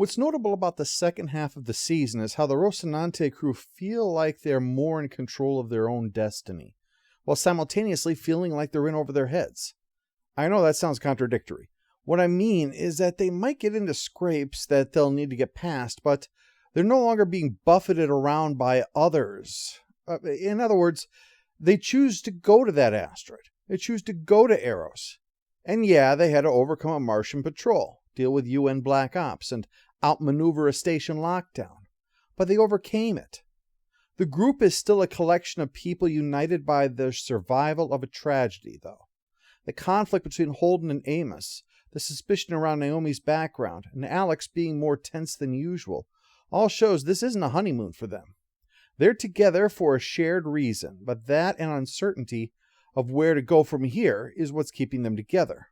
What's notable about the second half of the season is how the Rocinante crew feel like they're more in control of their own destiny, while simultaneously feeling like they're in over their heads. I know that sounds contradictory. What I mean is that they might get into scrapes that they'll need to get past, but they're no longer being buffeted around by others. In other words, they choose to go to that asteroid. They choose to go to Eros. And yeah, they had to overcome a Martian patrol, deal with UN Black Ops, and outmaneuver a station lockdown. But they overcame it. The group is still a collection of people united by the survival of a tragedy, though. The conflict between Holden and Amos, the suspicion around Naomi's background, and Alex being more tense than usual, all shows this isn't a honeymoon for them. They're together for a shared reason, but that and uncertainty of where to go from here is what's keeping them together.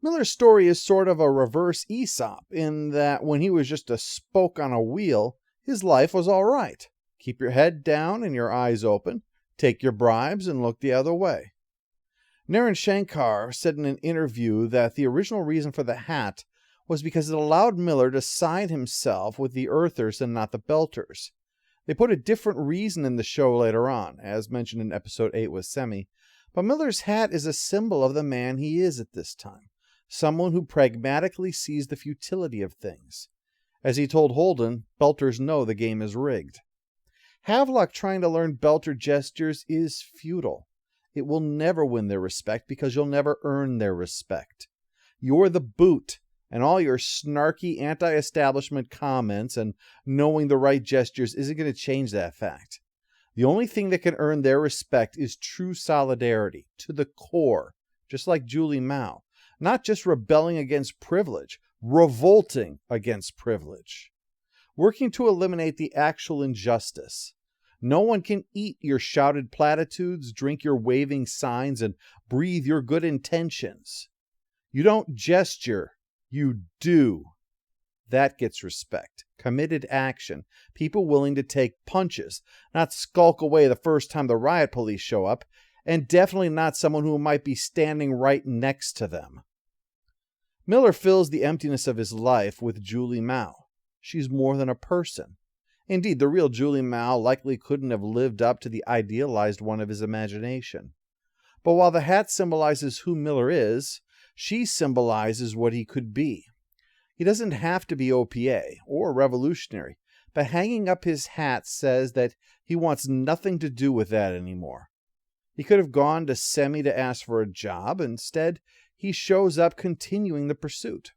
Miller's story is sort of a reverse Aesop in that when he was just a spoke on a wheel, his life was all right. Keep your head down and your eyes open, take your bribes and look the other way. Naren Shankar said in an interview that the original reason for the hat was because it allowed Miller to side himself with the Earthers and not the Belters. They put a different reason in the show later on, as mentioned in episode 8 with Semi, but Miller's hat is a symbol of the man he is at this time, someone who pragmatically sees the futility of things. As he told Holden, Belters know the game is rigged. Havelock trying to learn Belter gestures is futile. It will never win their respect because you'll never earn their respect. You're the boot, and all your snarky anti-establishment comments and knowing the right gestures isn't going to change that fact. The only thing that can earn their respect is true solidarity, to the core, just like Julie Mao. Not just rebelling against privilege, revolting against privilege. Working to eliminate the actual injustice. No one can eat your shouted platitudes, drink your waving signs, and breathe your good intentions. You don't gesture, you do. That gets respect. Committed action. People willing to take punches, not skulk away the first time the riot police show up, and definitely not someone who might be standing right next to them. Miller fills the emptiness of his life with Julie Mao. She's more than a person. Indeed, the real Julie Mao likely couldn't have lived up to the idealized one of his imagination. But while the hat symbolizes who Miller is, she symbolizes what he could be. He doesn't have to be OPA or revolutionary, but hanging up his hat says that he wants nothing to do with that anymore. He could have gone to Semi to ask for a job. Instead, he shows up continuing the pursuit.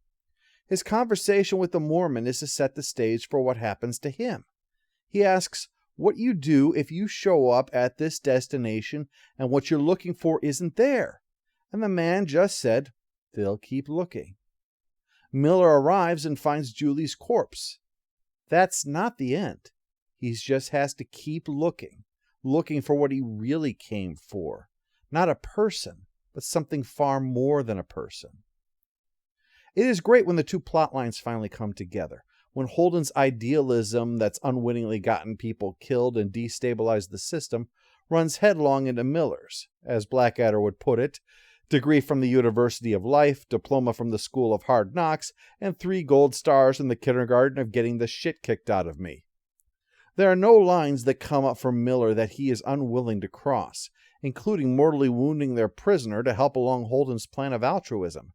His conversation with the Mormon is to set the stage for what happens to him. He asks what you do if you show up at this destination and what you're looking for isn't there. And the man just said, they'll keep looking. Miller arrives and finds Julie's corpse. That's not the end. He just has to keep looking for what he really came for. Not a person, but something far more than a person. It is great when the two plot lines finally come together. When Holden's idealism that's unwittingly gotten people killed and destabilized the system runs headlong into Miller's, as Blackadder would put it, degree from the University of Life, diploma from the School of Hard Knocks, and 3 gold stars in the kindergarten of getting the shit kicked out of me. There are no lines that come up from Miller that he is unwilling to cross, including mortally wounding their prisoner to help along Holden's plan of altruism.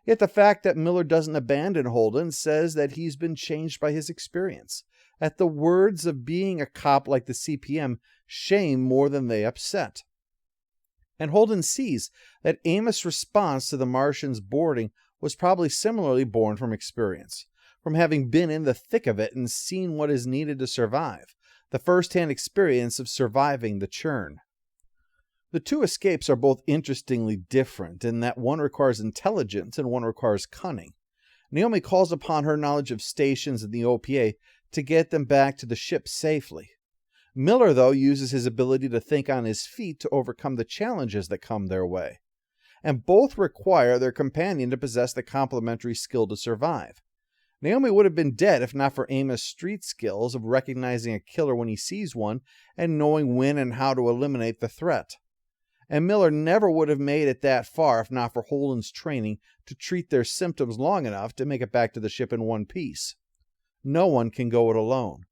Yet the fact that Miller doesn't abandon Holden says that he's been changed by his experience, that the words of being a cop like the CPM shame more than they upset. And Holden sees that Amos' response to the Martians' boarding was probably similarly born from experience, from having been in the thick of it and seen what is needed to survive, the first-hand experience of surviving the churn. The two escapes are both interestingly different in that one requires intelligence and one requires cunning. Naomi calls upon her knowledge of stations in the OPA to get them back to the ship safely. Miller, though, uses his ability to think on his feet to overcome the challenges that come their way. And both require their companion to possess the complementary skill to survive. Naomi would have been dead if not for Amos' street skills of recognizing a killer when he sees one and knowing when and how to eliminate the threat. And Miller never would have made it that far if not for Holden's training to treat their symptoms long enough to make it back to the ship in one piece. No one can go it alone.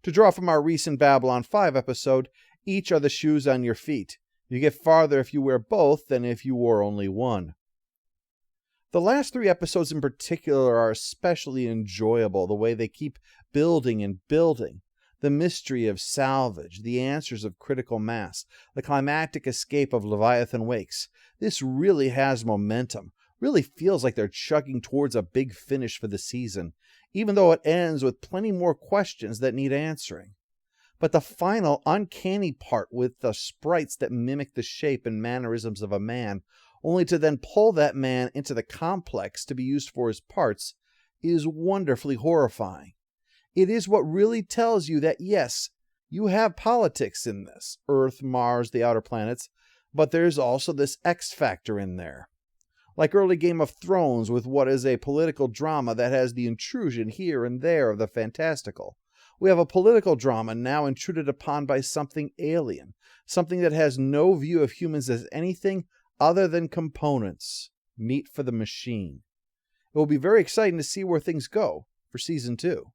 To draw from our recent Babylon 5 episode, each are the shoes on your feet. You get farther if you wear both than if you wore only one. The last 3 episodes in particular are especially enjoyable, the way they keep building and building. The mystery of salvage, the answers of critical mass, the climactic escape of Leviathan Wakes. This really has momentum. Really feels like they're chugging towards a big finish for the season, even though it ends with plenty more questions that need answering. But the final uncanny part with the sprites that mimic the shape and mannerisms of a man, only to then pull that man into the complex to be used for his parts, is wonderfully horrifying. It is what really tells you that, yes, you have politics in this, Earth, Mars, the outer planets, but there's also this X factor in there. Like early Game of Thrones with what is a political drama that has the intrusion here and there of the fantastical. We have a political drama now intruded upon by something alien, something that has no view of humans as anything other than components, meat for the machine. It will be very exciting to see where things go for Season 2.